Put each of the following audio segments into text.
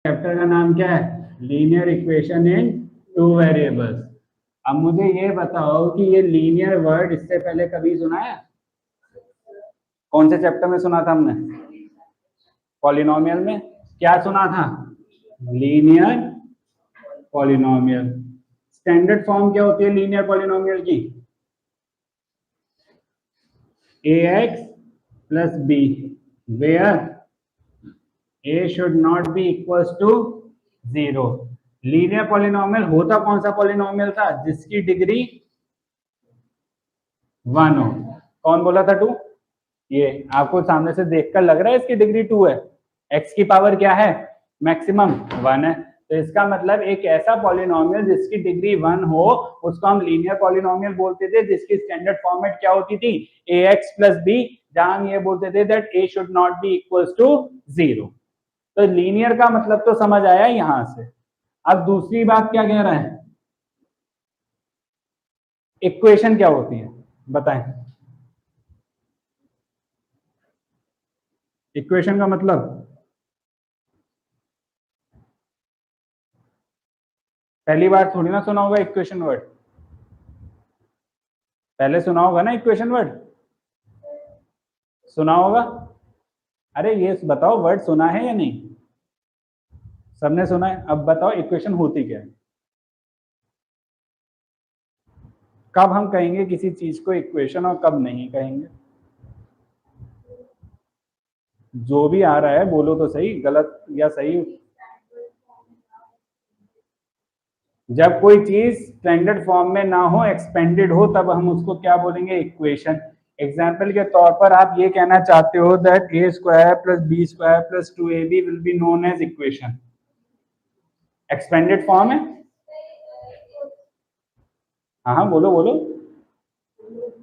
Chapter का नाम क्या है? Linear equation in two variables. अब मुझे ये बताओ कि ये लीनियर वर्ड इससे पहले कभी सुना है? कौन से चैप्टर में सुना था हमने? पॉलिनोमियल में। क्या सुना था? Linear polynomial. स्टैंडर्ड फॉर्म क्या होती है लीनियर पॉलिनोमियल की? ax plus b where a should not be equals to 0। Linear polynomial होता कौन सा पॉलिनोमियल था जिसकी डिग्री 1 हो? कौन बोला था 2? ये आपको सामने से देखकर लग रहा है इसकी डिग्री 2 है। x की पावर क्या है? मैक्सिमम 1 है। तो इसका मतलब एक ऐसा पॉलिनोमियल जिसकी डिग्री 1 हो उसको हम लीनियर पॉलिनोमियल बोलते थे, जिसकी स्टैंडर्ड फॉर्मेट क्या होती थी? ax plus b, जहां हम ये बोलते थे that a should not be equals to 0। तो लीनियर का मतलब तो समझ आया यहां से। अब दूसरी बात क्या कह रहा है? इक्वेशन क्या होती है बताएं। इक्वेशन का मतलब पहली बार थोड़ी ना सुना होगा इक्वेशन वर्ड। पहले सुना होगा ना इक्वेशन वर्ड? सुना होगा। अरे ये बताओ वर्ड सुना है या नहीं? सबने सुना है। अब बताओ इक्वेशन होती क्या है? कब हम कहेंगे किसी चीज को इक्वेशन और कब नहीं कहेंगे? जो भी आ रहा है बोलो तो सही, गलत या सही। जब कोई चीज स्टैंडर्ड फॉर्म में ना हो, एक्सपेंडेड हो, तब हम उसको क्या बोलेंगे? इक्वेशन। एग्जाम्पल के तौर पर आप ये कहना चाहते हो that A square plus B square plus 2ab will be known as equation. Expanded form है। हाँ हाँ बोलो बोलो।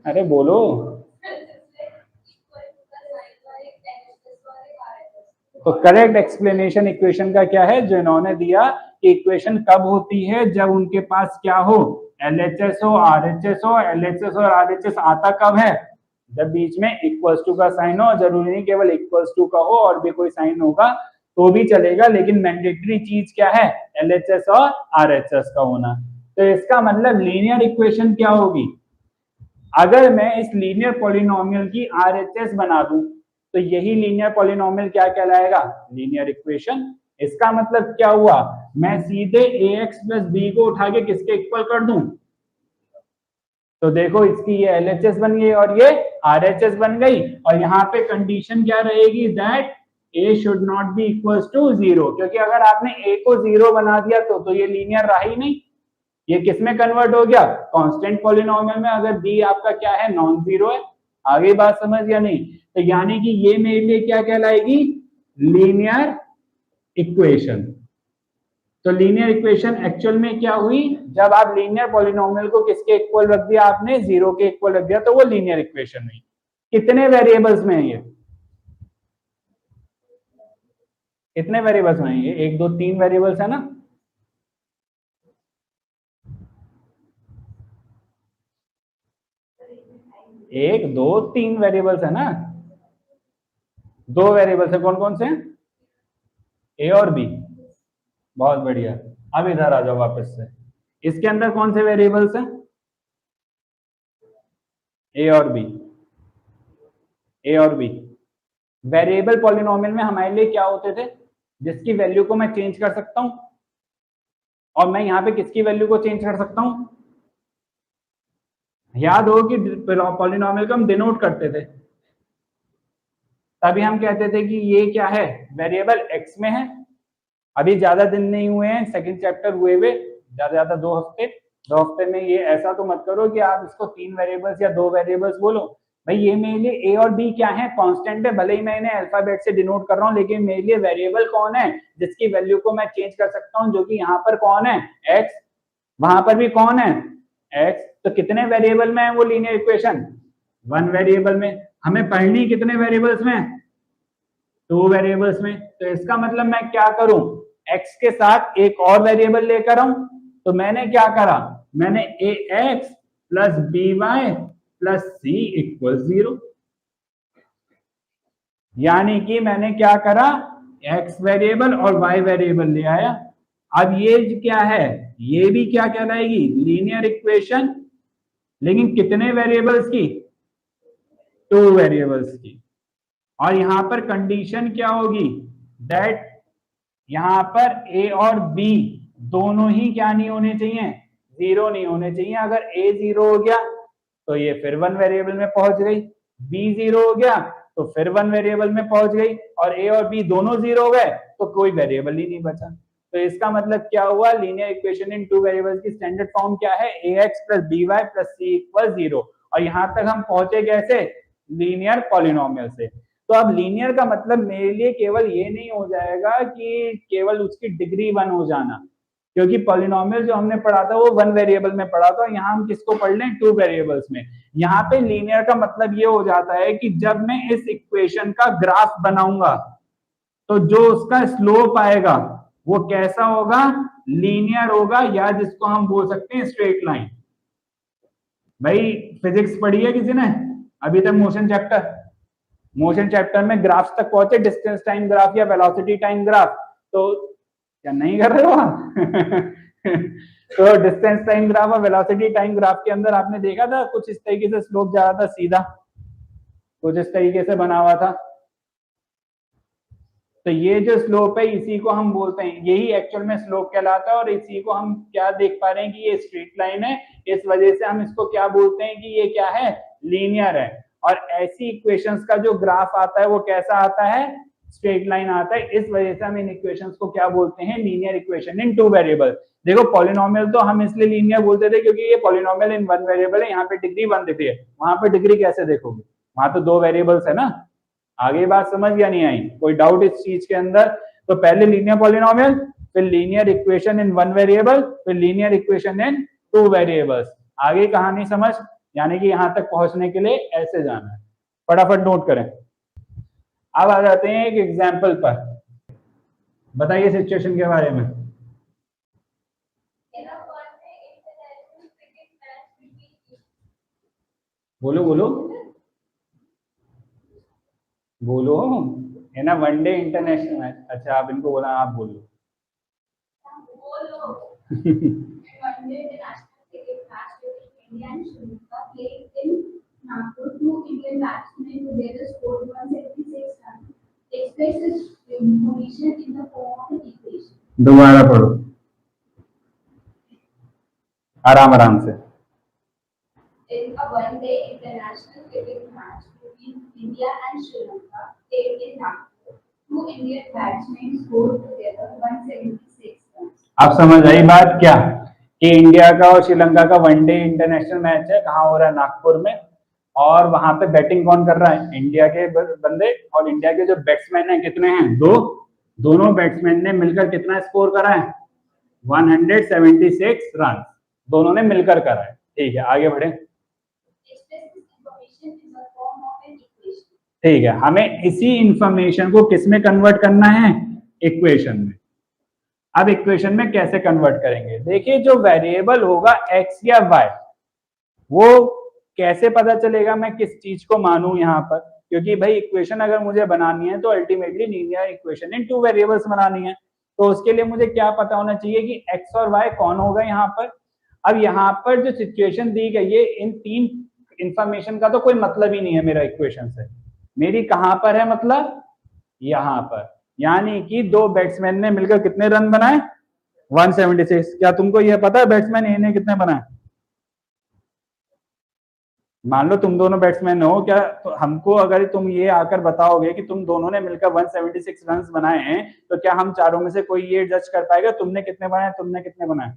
अरे बोलो। तो करेक्ट एक्सप्लेनेशन इक्वेशन का क्या है जो इन्होंने दिया कि इक्वेशन कब होती है? जब उनके पास क्या हो? एलएचएस हो, आरएचएस हो। एलएचएस और आरएचएस आता कब है? जब बीच में इक्वल्स टू का साइन हो। जरूरी नहीं केवल इक्वल्स टू का हो, और भी कोई साइन होगा तो भी चलेगा, लेकिन मैंडेटरी चीज क्या है? एलएचएस और आरएचएस का होना। तो इसका मतलब लीनियर इक्वेशन क्या होगी? अगर मैं इस लीनियर पॉलिनोमियल की आरएचएस बना दूं तो यही लीनियर पॉलिनोमियल क्या कहलाएगा? Linear equation. इसका मतलब क्या हुआ? मैं सीधे ax प्लस बी को उठा के किसके इक्वल कर दूं? तो देखो इसकी ये एलएचएस बन गई और ये आरएचएस बन गई, और यहाँ पे कंडीशन क्या रहेगी? That a should not be equals to 0, क्योंकि अगर आपने a को 0 बना दिया तो ये लीनियर रहा ही नहीं। ये किसमें कन्वर्ट हो गया? कांस्टेंट पॉलिनोमियल में, अगर b आपका क्या है? नॉन जीरो है। आगे बात समझ या नहीं? तो यानी कि ये मेरे लिए क्या कहलाएगी? Linear equation. तो लीनियर इक्वेशन एक्चुअल में क्या हुई? जब आप लीनियर पॉलिनोमियल को किसके इक्वल रख दिया आपने? 0 के इक्वल रख दिया, तो वो लीनियर इक्वेशन हुई। कितने वेरिएबल्स में है ये? कितने वेरिएबल्स में है ये? 1 2 3 वेरिएबल्स है ना? एक दो तीन वेरिएबल्स है ना? दो वेरिएबल्स है। कौन कौन से हैं? ए और बी। बहुत बढ़िया। अब इधर आ जाओ वापस से। इसके अंदर कौन से वेरिएबल्स हैं? ए और बी। ए और बी। वेरिएबल पॉलिनोमियल में हमारे लिए क्या होते थे? जिसकी वैल्यू को मैं चेंज कर सकता हूं, और मैं यहां पे किसकी वैल्यू को चेंज कर सकता हूं? याद हो कि पॉलिनोमियल को हम डिनोट करते थे, तभी हम कहते थे कि ये क्या है? वेरिएबल एक्स में है। अभी ज्यादा दिन नहीं हुए हैं, सेकंड चैप्टर हुए ज्यादा 2 हफ्ते। 2 हफ्ते में ये ऐसा तो मत करो कि आप इसको 3 वेरिएबल्स या 2 वेरिएबल्स बोलो। भाई ये मेरे लिए ए और बी क्या है? कांस्टेंट है। भले ही मैं इन्हें अल्फाबेट से डिनोट कर रहा हूँ, लेकिन मेरे लिए वेरिएबल कौन है? जिसकी वैल्यू को मैं चेंज कर सकता हूँ, जो कि यहाँ पर कौन है? एक्स। वहां पर भी कौन है? एक्स। तो कितने वेरिएबल में है वो लीनियर इक्वेशन? 1 वेरिएबल में। हमें पढ़नी कितने वेरिएबल्स में? 2 वेरिएबल्स में। तो इसका मतलब मैं क्या करूं? x के साथ एक और वेरिएबल लेकर आऊं। तो मैंने क्या करा? मैंने ax plus by plus c equal 0, यानी कि मैंने क्या करा? एक्स वेरिएबल और वाई वेरिएबल ले आया। अब ये क्या है, ये भी क्या कहलाएगी, लीनियर इक्वेशन, लेकिन कितने वेरिएबल्स की, 2 वेरिएबल्स की। और यहां पर कंडीशन क्या होगी, दैट यहां पर ए और बी दोनों ही क्या नहीं होने चाहिए, जीरो नहीं होने चाहिए। अगर ए जीरो हो गया तो ये फिर 1 वेरिएबल में पहुंच गई, बी जीरो हो गया तो फिर 1 वेरिएबल में पहुंच गई, और ए और बी दोनों जीरो हो गए तो कोई वेरिएबल ही नहीं बचा। तो इसका मतलब क्या हुआ, लीनियर इक्वेशन इन 2 वेरिएबल्स की स्टैंडर्ड फॉर्म क्या है, ax plus by plus c equal 0। और यहां तक हम पहुंचे कैसे, लीनियर पॉलिनोमियल से। तो अब लीनियर का मतलब मेरे लिए केवल ये नहीं हो जाएगा कि केवल उसकी डिग्री 1 हो जाना, क्योंकि पॉलिनोमियल जो हमने पढ़ा था वो 1 वेरिएबल में पढ़ा था, यहाँ हम किसको पढ़ लें, 2 वेरिएबल्स में। यहाँ पे लीनियर का मतलब ये हो जाता है कि जब मैं इस इक्वेशन का ग्राफ बनाऊंगा तो जो उसका स्लोप आएगा वो कैसा होगा, लीनियर होगा, या जिसको हम बोल सकते हैं स्ट्रेट लाइन। भाई फिजिक्स पढ़ी है किसी ने अभी तक, मोशन चैप्टर में ग्राफ्स तक पहुंचे, डिस्टेंस टाइम ग्राफ या वेलोसिटी टाइम ग्राफ, तो क्या नहीं कर रहे हो तो डिस्टेंस टाइम ग्राफ और वेलोसिटी टाइम ग्राफ के अंदर आपने देखा था कुछ इस तरीके से स्लोप जा रहा था सीधा, कुछ इस तरीके से बना हुआ था। तो ये जो स्लोप है इसी को हम बोलते हैं, यही एक्चुअल में स्लोप कहलाता है। और इसी को हम क्या देख पा रहे हैं कि ये स्ट्रेट लाइन है, इस वजह से हम इसको क्या बोलते हैं कि ये क्या है, लीनियर है। और ऐसी इक्वेशंस का जो ग्राफ आता है वो कैसा आता है, स्ट्रेट लाइन आता है। इस वजह से हम इन इक्वेशंस को क्या बोलते हैं, लीनियर इक्वेशन इन 2 वेरिएबल। देखो पॉलिनोमियल तो हम इसलिए लीनियर बोलते थे क्योंकि ये पॉलिनोमियल इन 1 वेरिएबल है, यहाँ पे डिग्री 1 दिखती है, वहां पे डिग्री कैसे देखोगे, वहां तो 2 वेरिएबल्स है ना। आगे बात समझ या नहीं आई, कोई डाउट इस चीज के अंदर। तो पहले लीनियर पॉलिनोमियल, फिर लीनियर इक्वेशन इन 1 वेरिएबल, फिर लीनियर इक्वेशन इन 2 वेरिएबल्स। आगे कहानी समझ, यानी कि यहां तक पहुंचने के लिए ऐसे जाना है, फटाफट नोट करें। अब आ जाते हैं एक एग्जाम्पल पर, बताइए सिचुएशन के बारे में। बोलो बोलो बोलो, है ना, 1 डे इंटरनेशनल मैच। अच्छा आप इनको बोला, आप बोलो दोबारा पढ़ो आराम आराम से। In a one-day international cricket match between India and Sri Lanka, played in Nagpur, 2 Indian batsmen scored together 176 runs. आप समझ आई बात क्या, कि इंडिया का और श्रीलंका का 1 डे इंटरनेशनल मैच है, कहाँ हो रहा है, नागपुर में। और वहां पे बैटिंग कौन कर रहा है, इंडिया के बंदे, और इंडिया के जो बैट्समैन हैं कितने हैं, 2। दोनों बैट्समैन ने मिलकर कितना स्कोर करा है, 176 रन, दोनों ने मिलकर करा है। ठीक है आगे बढ़े। ठीक है, हमें इसी इंफॉर्मेशन को किस में कन्वर्ट करना है, इक्वेशन में। अब इक्वेशन में कैसे कन्वर्ट करेंगे, देखिए जो वेरिएबल होगा x या y, वो कैसे पता चलेगा मैं किस चीज को मानूं यहाँ पर, क्योंकि भाई इक्वेशन अगर मुझे बनानी है तो ultimately linear equation in 2 variables बनानी है। तो उसके लिए मुझे क्या पता होना चाहिए कि x और y कौन होगा यहाँ पर। अब यहाँ पर जो सिचुएशन दी गई है, इन 3 इंफॉर्मेशन का तो कोई मतलब ही नहीं है मेरा इक्वेशन से। मेरी कहां पर है मतलब, यहां पर, यानी कि 2 बैट्समैन ने मिलकर कितने रन बनाए, 176। क्या तुमको यह पता है बैट्समैन ए ने कितने बनाए, मान लो तुम दोनों बैट्समैन हो, क्या तो हमको अगर तुम ये आकर बताओगे कि तुम दोनों ने मिलकर 176 रन बनाए हैं, तो क्या हम चारों में से कोई ये जज कर पाएगा तुमने कितने बनाए, तुमने कितने बनाए,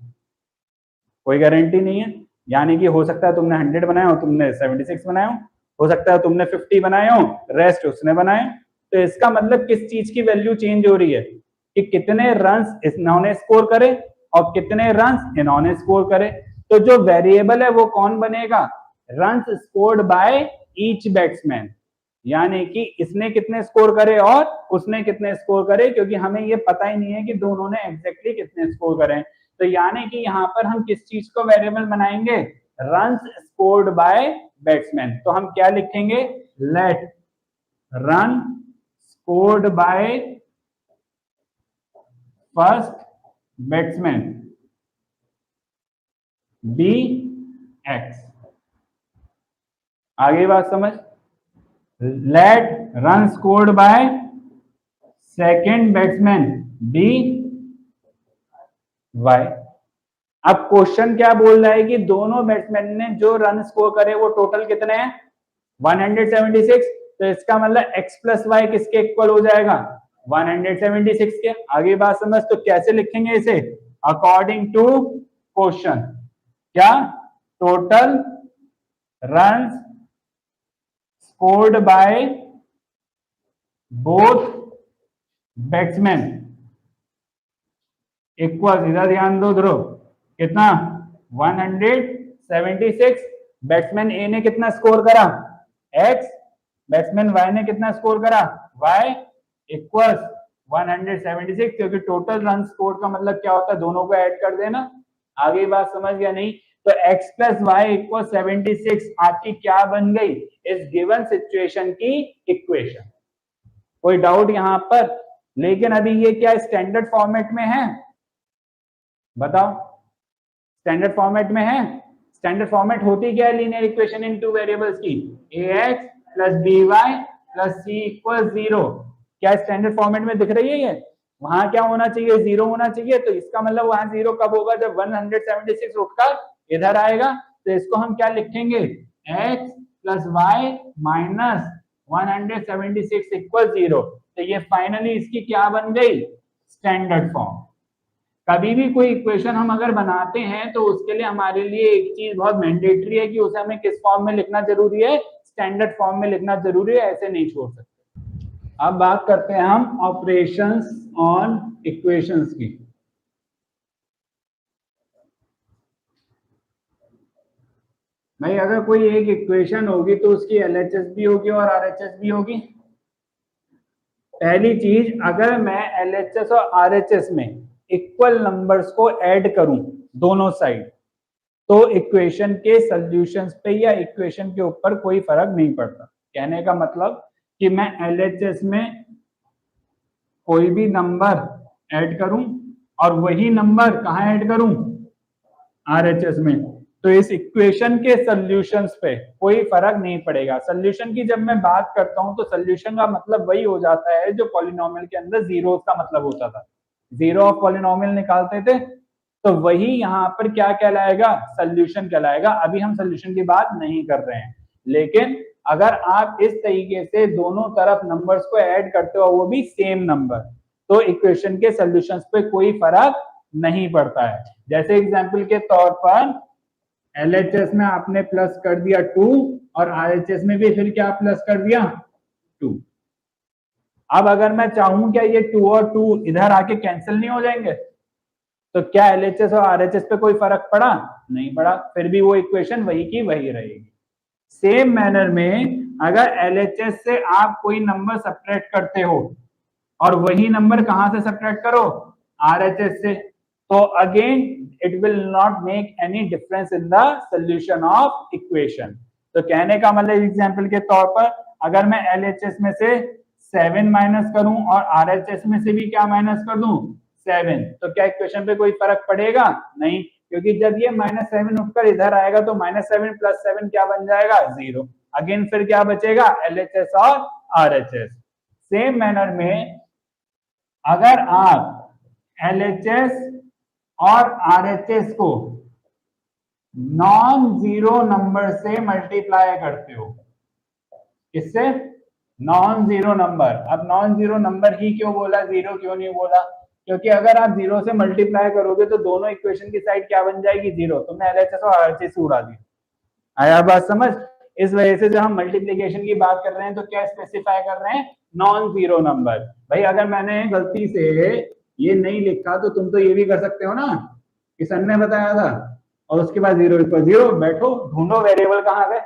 कोई गारंटी नहीं है। यानी कि हो सकता है तुमने 100 बनाए हो, तुमने 76 बनाए हो सकता है तुमने 50 बनाए हो, रेस्ट उसने बनाए। तो इसका मतलब किस चीज की वैल्यू चेंज हो रही है, कि कितने रन्स इन्होंने स्कोर करे और कितने रन्स इन्होंने स्कोर करे। तो जो वेरिएबल है वो कौन बनेगा, runs scored by each batsman, यानी कि इसने कितने स्कोर करे और उसने कितने स्कोर करे, क्योंकि हमें ये पता ही नहीं है कि दोनों ने एग्जैक्टली कितने स्कोर करे। तो यानी कि यहाँ पर हम किस चीज को वेरिएबल बनाएंगे, रन्स स्कोर्ड बाय बैट्समैन। तो हम क्या लिखेंगे, let run scored by first batsman B X. आगे बात समझ। Let run scored by second batsman B Y. अब क्वेश्चन क्या बोल रहा है कि दोनों बैट्समैन ने जो रन स्कोर करे वो टोटल कितने हैं 176। तो इसका मतलब x प्लस वाई किसके इक्वल हो जाएगा 176 के। आगे बात समझ। तो कैसे लिखेंगे इसे अकॉर्डिंग टू क्वेश्चन। क्या total run scored by both batsman equal, इधर ध्यान दो ध्रुव, कितना 176। बैट्समैन ए ने कितना स्कोर करा x, बैट्समैन वाई ने कितना स्कोर करा y, इक्वल 176। क्योंकि टोटल रन स्कोर का मतलब क्या होता है दोनों को ऐड कर देना। आगे बात समझ गया नहीं। तो x प्लस वाई इक्वल 76 आपकी क्या बन गई इस गिवन सिचुएशन की इक्वेशन। कोई डाउट यहां पर। लेकिन अभी ये क्या स्टैंडर्ड फॉर्मेट में है बताओ, स्टैंडर्ड फॉर्मेट में है। स्टैंडर्ड फॉर्मेट होती क्या है linear equation in two variables की ax plus by plus c equal 0। क्या स्टैंडर्ड फॉर्मेट में दिख रही है ये? वहां क्या होना चाहिए 0 होना चाहिए। तो इसका मतलब वहां 0 कब होगा जब 176 उठकर इधर आएगा। तो इसको हम क्या लिखेंगे x plus Y minus 176 equal 0। तो ये फाइनली इसकी क्या बन गई स्टैंडर्ड फॉर्म। कभी भी कोई इक्वेशन हम अगर बनाते हैं तो उसके लिए हमारे लिए एक चीज बहुत मैंडेटरी है कि उसे हमें किस फॉर्म में लिखना जरूरी है स्टैंडर्ड फॉर्म में लिखना जरूरी है, ऐसे नहीं छोड़ सकते। अब बात करते हैं हम ऑपरेशंस ऑन इक्वेशंस की। भाई अगर कोई एक इक्वेशन होगी तो उसकी LHS भी होगी और RHS भी होगी। पहली चीज अगर मैं LHS और RHS में इक्वल नंबर्स को ऐड करूं दोनों साइड तो इक्वेशन के सॉल्यूशंस पे या इक्वेशन के ऊपर कोई फर्क नहीं पड़ता। कहने का मतलब कि मैं LHS में कोई भी नंबर ऐड करूं और वही नंबर कहां ऐड करूं RHS में, तो इस इक्वेशन के सॉल्यूशंस पे कोई फर्क नहीं पड़ेगा। सॉल्यूशन की जब मैं बात करता हूं तो सॉल्यूशन का मतलब वही हो जाता है जो पॉलिनोमियल के अंदर जीरो का मतलब होता था। जीरो ऑफ पॉलिनोमियल निकालते थे तो वही यहाँ पर क्या कहलाएगा सॉल्यूशन कहलाएगा। अभी हम सॉल्यूशन की बात नहीं कर रहे हैं। लेकिन अगर आप इस तरीके से दोनों तरफ नंबर्स को ऐड करते हो वो भी सेम नंबर तो इक्वेशन के सॉल्यूशंस पे कोई फर्क नहीं पड़ता है। जैसे एग्जांपल के तौर पर LHS में आपने प्लस कर दिया 2 और RHS में भी फिर क्या प्लस कर दिया 2। अब अगर मैं चाहूं क्या ये 2 और 2 इधर आके कैंसिल नहीं हो जाएंगे? तो क्या LHS और RHS पे कोई फर्क पड़ा? नहीं पड़ा, फिर भी वो इक्वेशन वही की वही रहेगी। सेम मैनर में अगर LHS से आप कोई नंबर सब्ट्रैक्ट करते हो और वही नंबर कहां से सब्ट्रैक्ट करो RHS से, तो again it will not make any difference in the solution of equation. तो कहने का मतलब एग्जांपल के तौर पर अगर मैं LHS में से 7 माइनस करूं और RHS में से भी क्या माइनस कर दूं 7, तो क्या इक्वेशन पे कोई फर्क पड़ेगा? नहीं, क्योंकि जब ये -7 उठकर इधर आएगा तो -7 प्लस 7 क्या बन जाएगा 0। अगेन फिर क्या बचेगा LHS और RHS। सेम मैनर में अगर आप LHS और RHS को नॉन जीरो नंबर से मल्टीप्लाई करते हो, किससे? Non zero number. अब नॉन जीरो नंबर ही क्यों बोला, जीरो क्यों नहीं बोला? क्योंकि अगर आप जीरो से मल्टीप्लाई करोगे तो दोनों इक्वेशन की साइड क्या बन जाएगी जीरो। तुमने LHS और RHS उड़ा दी। आया बात समझ? इस वजह से जब हम मल्टीप्लीकेशन की बात कर रहे हैं तो क्या स्पेसिफाई कर रहे हैं नॉन जीरो नंबर। भाई अगर मैंने गलती से ये नहीं लिखा तो तुम तो ये भी कर सकते हो ना कि सर ने बताया था और उसके बाद जीरो इक्वल जीरो, बैठो ढूंढो वेरिएबल कहाँ गए।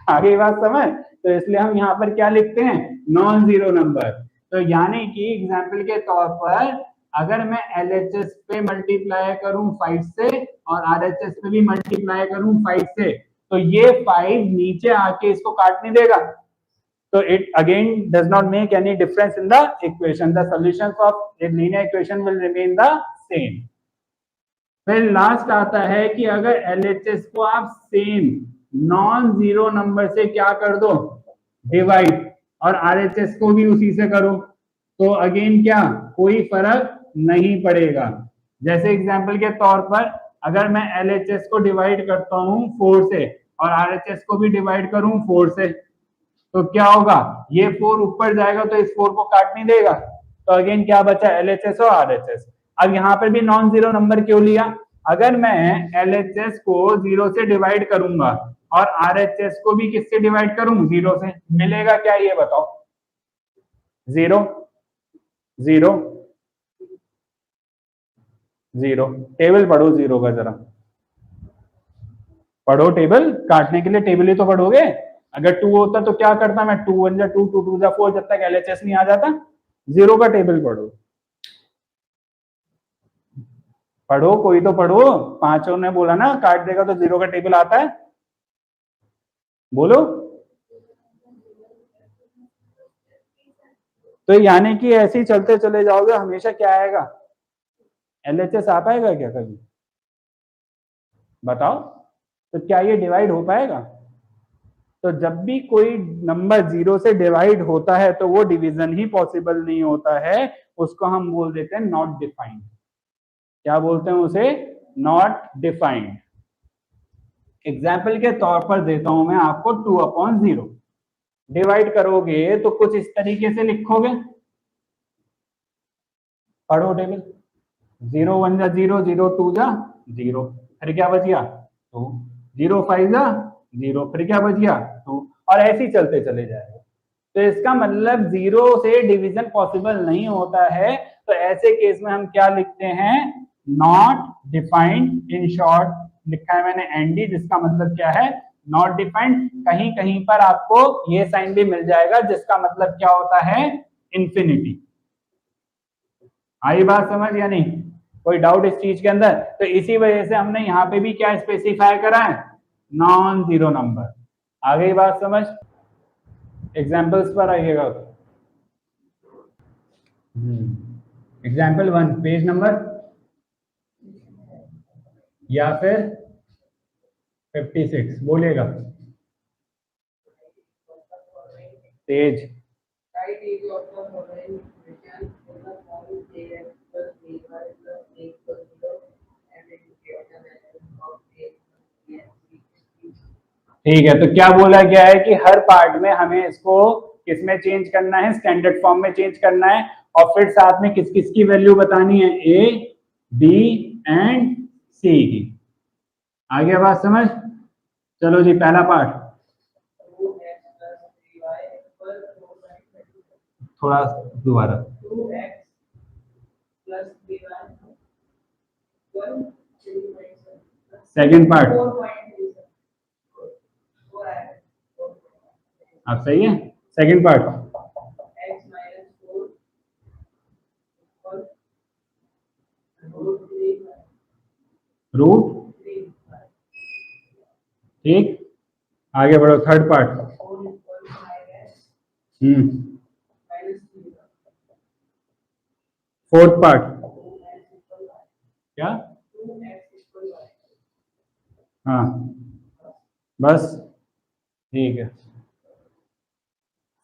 आगे बात समझ? तो इसलिए हम यहाँ पर क्या लिखते हैं नॉन जीरो नंबर। तो यानी कि एग्जाम्पल के तौर पर अगर मैं LHS पे मल्टीप्लाई करूं 5 से और RHS पे भी मल्टीप्लाई करूं 5 से तो ये 5 नीचे आके इसको काट नहीं देगा। So it again does not make any difference in the equation. The solutions of a linear equation will remain the same. फिर लास्ट आता है कि अगर LHS को आप सेम नॉन जीरो नंबर से क्या कर दो, डिवाइड, और RHS को भी उसी से करो, तो अगेन क्या कोई फर्क नहीं पड़ेगा. जैसे एग्जांपल के तौर पर अगर मैं LHS को डिवाइड करता हूं 4 से और RHS को भी डिवाइड करूं 4 से, तो क्या होगा, ये 4 ऊपर जाएगा तो इस 4 को काट नहीं देगा, तो अगेन क्या बचा, LHS और RHS. अब यहाँ पर भी नॉन जीरो नंबर क्यों लिया, अगर मैं LHS को 0 से डिवाइड करूंगा और RHS को भी किससे डिवाइड करूं, 0 से, मिलेगा क्या ये बताओ, 0 0 0. टेबल पढ़ो 0 का, जरा पढ़ो टेबल. काटने के लिए टेबल ही तो पढ़ोगे. अगर 2 होता तो क्या करता मैं, 2 1 जा 2 2 2 जा 4, जब तक LHS नहीं आ जाता. 0 का टेबल पढ़ो, पढ़ो, कोई तो पढ़ो. पांचों ने बोला ना काट देगा तो 0 का टेबल आता है, बोलो. तो यानी कि ऐसे ही चलते चले जाओगे, हमेशा क्या आएगा, LHS आ पाएगा क्या कभी, बताओ. तो क्या ये डिवाइड हो पाएगा. तो जब भी कोई नंबर 0 से डिवाइड होता है तो वो डिवीजन ही पॉसिबल नहीं होता है, उसको हम बोल देते हैं नॉट डिफाइंड. क्या बोलते हैं उसे, नॉट डिफाइंड. एग्जाम्पल के तौर पर देता हूं मैं आपको 2/0. डिवाइड करोगे तो कुछ इस तरीके से लिखोगे, पढ़ो टेबल. 0 1 जा 0 0 2 जा 0, फिर क्या बच गया 2, 0 5 जा 0, फिर क्या बच गया 2, और ऐसे ही चलते चले जाएगा. तो इसका मतलब 0 से डिवीजन पॉसिबल नहीं होता है. तो ऐसे केस में हम क्या लिखते हैं, नॉट डिफाइंड. इन शॉर्ट लिखा है मैंने ND, जिसका मतलब क्या है, नॉट डिफाइंड. कहीं कहीं पर आपको ये साइन भी मिल जाएगा जिसका मतलब क्या होता है, इंफिनिटी. आई बात समझ या नहीं, कोई डाउट इस चीज के अंदर. तो इसी वजह से हमने यहाँ पे भी क्या स्पेसिफाई करा है, नॉन जीरो नंबर. आ गई बात समझ. एग्जाम्पल्स पर आइएगा. एग्जाम्पल 1 पेज नंबर या फिर 56 बोलिएगा तेज. ठीक है, तो क्या बोला गया है कि हर पार्ट में हमें इसको किसमें चेंज करना है, स्टैंडर्ड फॉर्म में चेंज करना है, और फिर साथ में किस किस की वैल्यू बतानी है, A B एंड C की. आ गया बात समझ. चलो जी पहला पार्ट, थोड़ा दोबारा. सेकेंड पार्ट आप सही है. Second part root. ठीक, आगे बढ़ो. Third part. फोर्थ पार्ट क्या, हाँ बस ठीक है.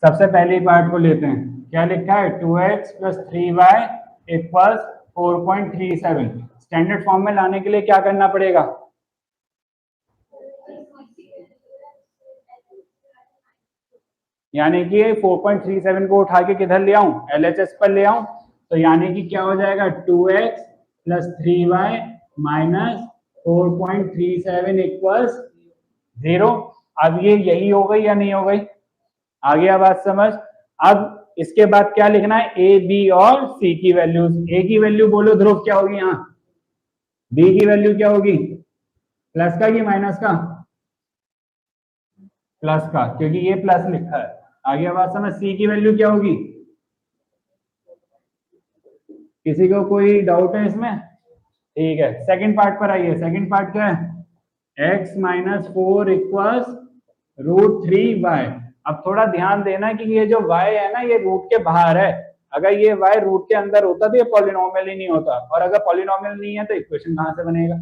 सबसे पहले पार्ट को लेते हैं. क्या लिखा है, 2x + 3y = 4.37. स्टैंडर्ड फॉर्म में लाने के लिए क्या करना पड़ेगा, यानी कि 4.37 को उठा के किधर ले आऊं, LHS पर ले आऊं. तो यानी कि क्या हो जाएगा, 2x + 3y - 4.37 = 0. अब ये यही हो गई या नहीं हो गई, आ गया बात समझ. अब इसके बाद क्या लिखना है, A B और C की वैल्यूज. A की वैल्यू बोलो ध्रुव क्या होगी यहाँ, B की वैल्यू क्या होगी, प्लस का कि माइनस का, प्लस का, क्योंकि ये प्लस लिखा है. आ गया बात समझ. C की वैल्यू क्या होगी, किसी को कोई डाउट है इसमें, ठीक है. सेकंड पार्ट पर आइए. सेकंड पार्ट क्या है, x - 4 = √3y. अब थोड़ा ध्यान देना कि ये जो y है ना ये रूट के बाहर है, अगर ये y रूट के अंदर होता तो ये पॉलिनोमियल ही नहीं होता, और अगर पॉलिनोमियल नहीं है तो इक्वेशन कहाँ से बनेगा।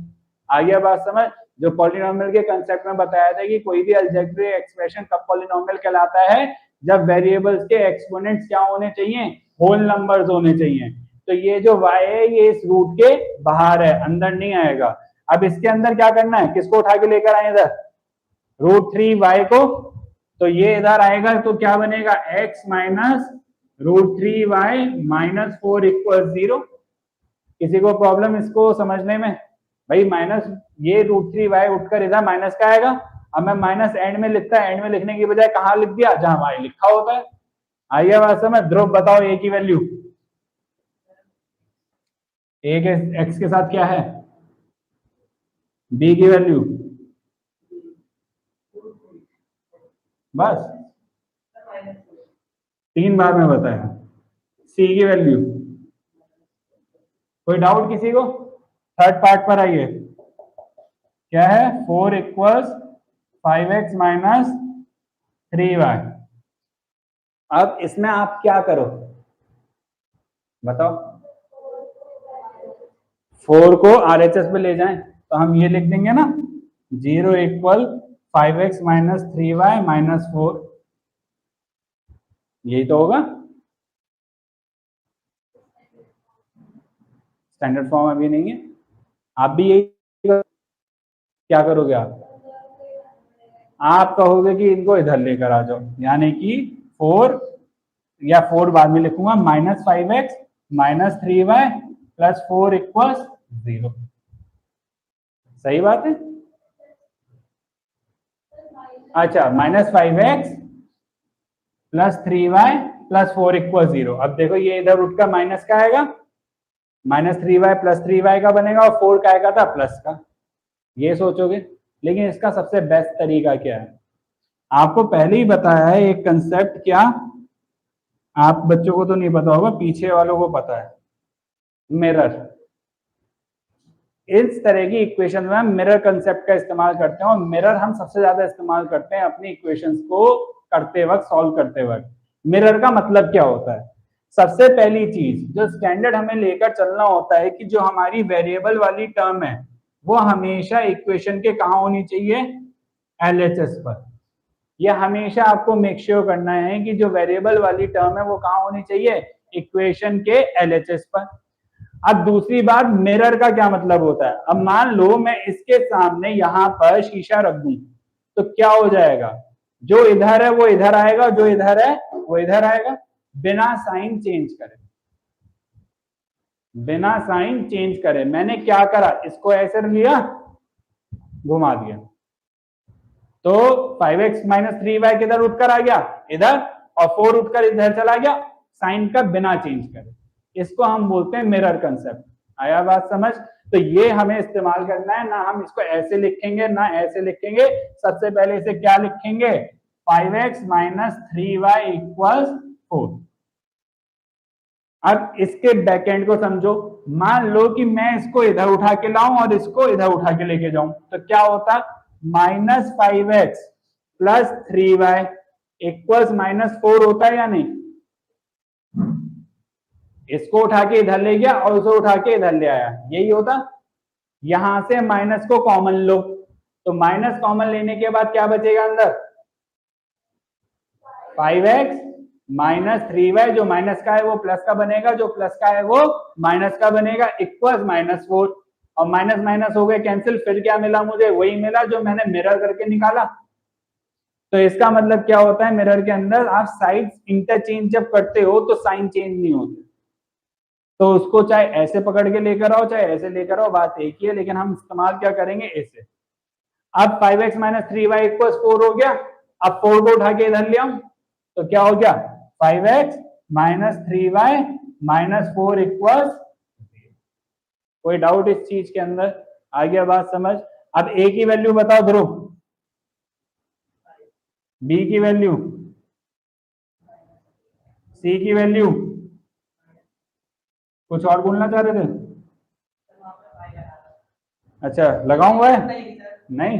आ गया बात समझ। जो पॉलिनोमियल के कंसेप्ट में बताया था कि कोई भी अलजेब्रिक एक्सप्रेशन कब पॉलिनोमियल कहलाता है, जब वेरिएबल्स के एक्सपोनेंट्स क्या होने चाहिए, होल नंबर्स होने चाहिए। तो ये जो y है ये इस रूट के बाहर है, अंदर नहीं आएगा। अब इसके अंदर क्या करना है, किसको उठा के लेकर आए इधर, √3y को, तो ये इधर आएगा तो क्या बनेगा, x minus √3y minus 4 equal 0। किसी को प्रॉब्लम इसको समझने में, भाई माइनस ये √3y उठकर इधर माइनस का आएगा। अब मैं माइनस एंड में लिखता है, एंड में लिखने की बजाय कहाँ लिख दिया, जहां y लिखा होता है। आइए बात समझ। ध्रुव बताओ a की वैल्यू, a के x के साथ क्या है, b की वैल्यू, बस 3 बार में बताया। c की वैल्यू, कोई डाउट किसी को। थर्ड पार्ट पर आइए, क्या है, 4 इक्वल्स 5x माइनस 3y। अब इसमें आप क्या करो बताओ, 4 को RHS पे ले जाएं तो हम ये लिख देंगे ना, 0 equal 5x minus 3y minus 4, यही तो होगा। स्टैंडर्ड फॉर्म अभी नहीं है, आप भी यही क्या करोगे, आप कहोगे कि इनको इधर लेकर आ जाओ, यानी कि 4 या 4 बाद में लिखूंगा, minus 5x minus 3y plus 4 equals 0। सही बात है। अच्छा, minus 5x plus 3y plus 4 equal 0। अब देखो ये इधर उठ का माइनस का आएगा, माइनस 3y प्लस 3y का बनेगा, और 4 का आएगा था प्लस का, ये सोचोगे। लेकिन इसका सबसे बेस्ट तरीका क्या है, आपको पहले ही बताया है एक कंसेप्ट, क्या आप बच्चों को तो नहीं पता होगा, पीछे वालों को पता है, मिरर। इस तरह की इक्वेशन में हम मिरर कंसेप्ट का इस्तेमाल करते हैं, और मिरर हम सबसे ज्यादा इस्तेमाल करते हैं अपनी इक्वेशंस को करते वक्त, सॉल्व करते वक्त। मिरर का मतलब क्या होता है, सबसे पहली चीज जो स्टैंडर्ड हमें लेकर चलना होता है कि जो हमारी वेरिएबल वाली टर्म है वो हमेशा इक्वेशन के कहाँ होनी चाहिए, LHS पर। यह हमेशा आपको मेक श्योर करना है कि जो वेरिएबल वाली टर्म है वो कहाँ होनी चाहिए, इक्वेशन के LHS पर। अब दूसरी बात, मिरर का क्या मतलब होता है, अब मान लो मैं इसके सामने यहां पर शीशा रख दूं तो क्या हो जाएगा, जो इधर है वो इधर आएगा, जो इधर है वो इधर आएगा, बिना साइन चेंज करे, बिना साइन चेंज करे। मैंने क्या करा, इसको ऐसे लिया, घुमा दिया, तो 5x माइनस 3y किधर उठकर आ गया, इधर, और 4 उठकर इधर चला गया, साइन का बिना चेंज करे। इसको हम बोलते हैं मिरर कंसेप्ट। आया बात समझ। तो ये हमें इस्तेमाल करना है, ना हम इसको ऐसे लिखेंगे ना ऐसे लिखेंगे। सबसे पहले इसे क्या लिखेंगे, 5x माइनस 3y इक्वल्स 4। अब इसके बैकएंड को समझो, मान लो कि मैं इसको इधर उठा के लाऊं और इसको इधर उठा के लेके जाऊं, तो क्या होता, minus 5x plus 3y equals minus 4 होता है या नहीं। इसको उठा के इधर ले गया और उसे उठा के इधर ले आया, यही होता। यहां से माइनस को कॉमन लो, तो माइनस कॉमन लेने के बाद क्या बचेगा अंदर, 5x माइनस 3y, जो माइनस का है वो प्लस का बनेगा, जो प्लस का है वो माइनस का बनेगा, इक्वल्स माइनस 4। और माइनस माइनस हो गए कैंसिल, फिर क्या मिला मुझे, वही मिला जो मैंने मिरर करके निकाला। तो इसका मतलब क्या होता है, मिरर के अंदर आप साइड इंटरचेंज जब करते हो तो साइन चेंज नहीं होते, तो उसको चाहे ऐसे पकड़ के लेकर आओ चाहे ऐसे लेकर आओ, बात एक ही है, लेकिन हम इस्तेमाल क्या करेंगे, ऐसे। अब 5x माइनस 3y इक्वल्स 4 हो गया, अब 4 को उठा के इधर ले आऊं तो क्या हो गया, 5x minus 3y minus 4 equals. कोई डाउट इस चीज के अंदर, आ गया बात समझ। अब a की वैल्यू बताओ ध्रुव, b की वैल्यू, c की वैल्यू, कुछ और बोलना चाह रहे थे, अच्छा लगाऊंगा नहीं,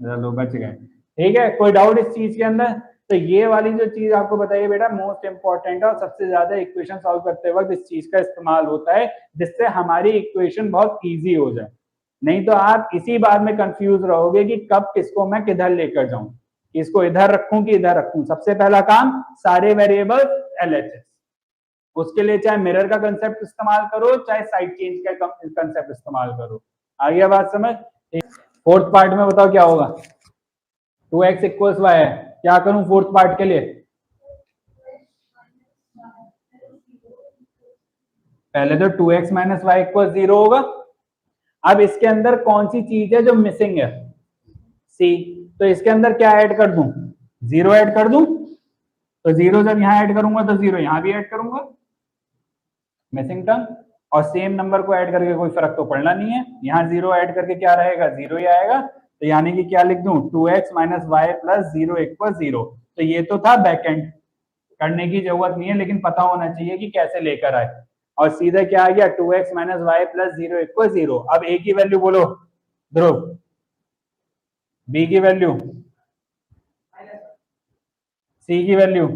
चलो बच गए। ठीक है, कोई डाउट इस चीज के अंदर, तो ये वाली जो चीज आपको बताइए बेटा मोस्ट इंपॉर्टेंट है और सबसे ज्यादा इक्वेशन सॉल्व करते वक्त इस चीज का इस्तेमाल होता है, जिससे हमारी इक्वेशन बहुत इजी हो जाए। नहीं तो आप इसी बात में कंफ्यूज रहोगे कि कब किसको मैं किधर लेकर जाऊं, इसको इधर रखूं कि इधर रखूं। सबसे पहला काम सारे वेरिएबल्स एलएचएस, उसके लिए चाहे मिरर का कंसेप्ट इस्तेमाल करो चाहे साइड चेंज का कंसेप्ट इस्तेमाल करो। आ गया बात समझ? फोर्थ पार्ट में बताओ क्या होगा। 2x इक्वल्स y है, क्या करूं फोर्थ पार्ट के लिए? पहले तो 2x माइनस वाई इक्वल 0 होगा। अब इसके अंदर कौन सी चीज है जो मिसिंग है? c। तो इसके अंदर क्या ऐड कर दूं? 0 ऐड कर दूं। तो 0 जब यहां ऐड करूंगा तो 0 यहां भी ऐड करूंगा, मिसिंग टर्म। और सेम नंबर को ऐड करके कोई फर्क तो पड़ना नहीं है, यहाँ 0 ऐड करके क्या रहेगा? 0 ही आएगा। तो यानी कि क्या लिख दूं? 2x minus Y plus 0 equal 0। तो ये तो था बैक एंड, करने की जरूरत नहीं है, लेकिन पता होना चाहिए कि कैसे लेकर आए। और सीधा क्या आ गया? 2x minus Y plus 0 equal 0। अब a की वैल्यू बोलो ध्रुव, b की वैल्यू, c की वैल्यू।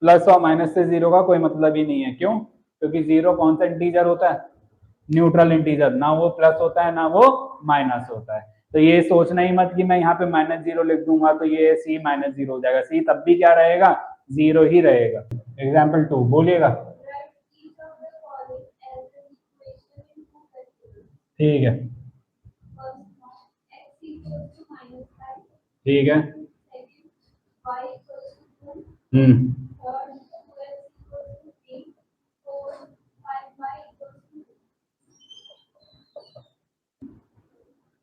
प्लस और माइनस से 0 का कोई मतलब ही नहीं है। क्यों? क्योंकि 0 कौन सा इंटीजर होता है? न्यूट्रल इंटीजर, ना वो प्लस होता है ना वो माइनस होता है। तो ये सोचना ही मत कि मैं यहाँ पे -0 लिख दूंगा तो ये c -0 हो जाएगा। c तब भी क्या रहेगा? 0 ही रहेगा। एग्जाम्पल 2 बोलिएगा। ठीक है, ठीक है।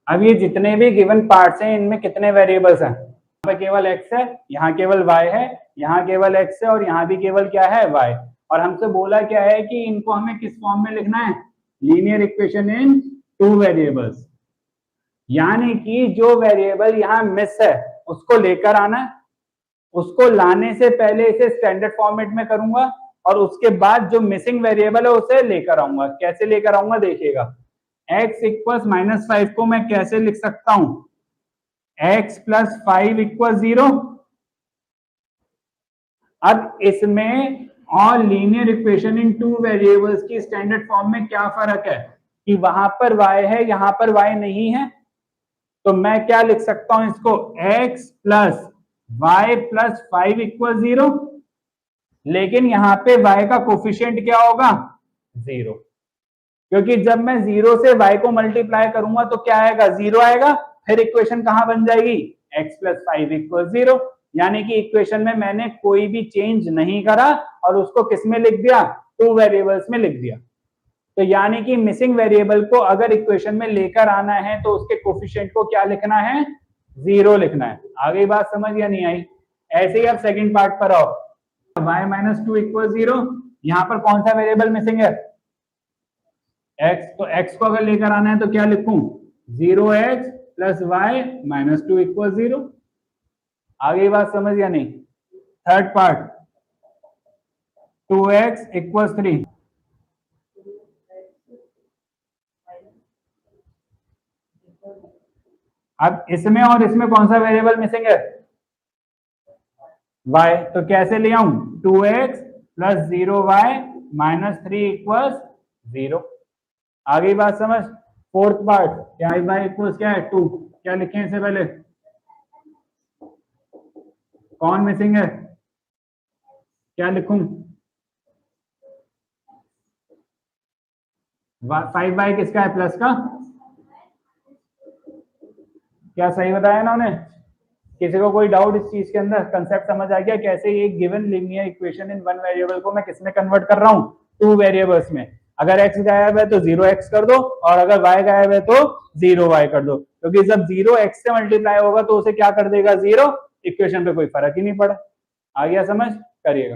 अब ये जितने भी गिवन पार्ट्स हैं इनमें कितने वेरिएबल्स हैं? यहाँ पे केवल x है, यहाँ केवल y है, यहाँ केवल x है और यहाँ भी केवल क्या है? y। और हमसे बोला क्या है कि इनको हमें किस फॉर्म में लिखना है? Linear equation in 2 variables. यानी कि जो वेरिएबल यहाँ मिस है उसको लेकर आना है, उसको लाने से पहले इसे स्टैंडर्ड फॉर्मेट में करूंगा और उसके बाद जो मिसिंग वेरिएबल है उसे लेकर आऊंगा। कैसे लेकर आऊंगा देखिएगा। x इक्वल्स -5 को मैं कैसे लिख सकता हूं? x plus 5 equal 0। अब इसमें और लीनियर इक्वेशन इन 2 वेरिएबल्स की स्टैंडर्ड फॉर्म में क्या फर्क है कि वहां पर y है, यहां पर y नहीं है। तो मैं क्या लिख सकता हूं इसको? x plus y plus 5 equal 0। लेकिन यहाँ पे y का कोफिशिएंट क्या होगा? 0। क्योंकि जब मैं 0 से y को मल्टीप्लाई करूंगा तो क्या आएगा? 0 आएगा। फिर इक्वेशन कहां बन जाएगी? x plus 5 equal 0। यानी कि इक्वेशन में मैंने कोई भी चेंज नहीं करा और उसको किस में लिख दिया? 2 वेरिएबल्स में लिख दिया। तो यानी कि मिसिंग वेरिएबल को अगर इक्वेशन में लेकर आना है तो उसके कोफिशिएंट को क्या लिखना है? 0 लिखना है। आगे बात समझ या नहीं आई? ऐसे ही अब सेकंड पार्ट पर आओ। y माइनस 2 इक्वल 0, यहां पर कौन सा वेरिएबल मिसिंग है? x। तो x को अगर लेकर आना है तो क्या लिखूं? 0x plus Y minus 2 equal 0। आगे बात समझ या नहीं? Third part 2x equal 3। अब इसमें और इसमें कौन सा वेरिएबल मिसिंग है? y। तो कैसे ले आऊं? 2x plus 0y minus 3 equal 0। आगे बात समझ? फोर्थ पार्ट क्या है? y इक्वल्स क्या है? 2। क्या लिखें इससे पहले? कौन मिसिंग है? क्या लिखूं? 5y किसका है? प्लस का। क्या सही बताया इन्होंने? किसी को कोई डाउट इस चीज के अंदर? कंसेप्ट समझ आ गया कैसे एक given linear equation in 1 variable को मैं किसमें कन्वर्ट कर रहा हूं? 2 वेरिएबल्स में। अगर x गायब है तो 0x कर दो और अगर y गायब है तो 0y कर दो, क्योंकि जब 0 x से मल्टीप्लाई होगा तो उसे क्या कर देगा? 0। इक्वेशन पे कोई फर्क ही नहीं पड़ा। आ गया समझ? करिएगा।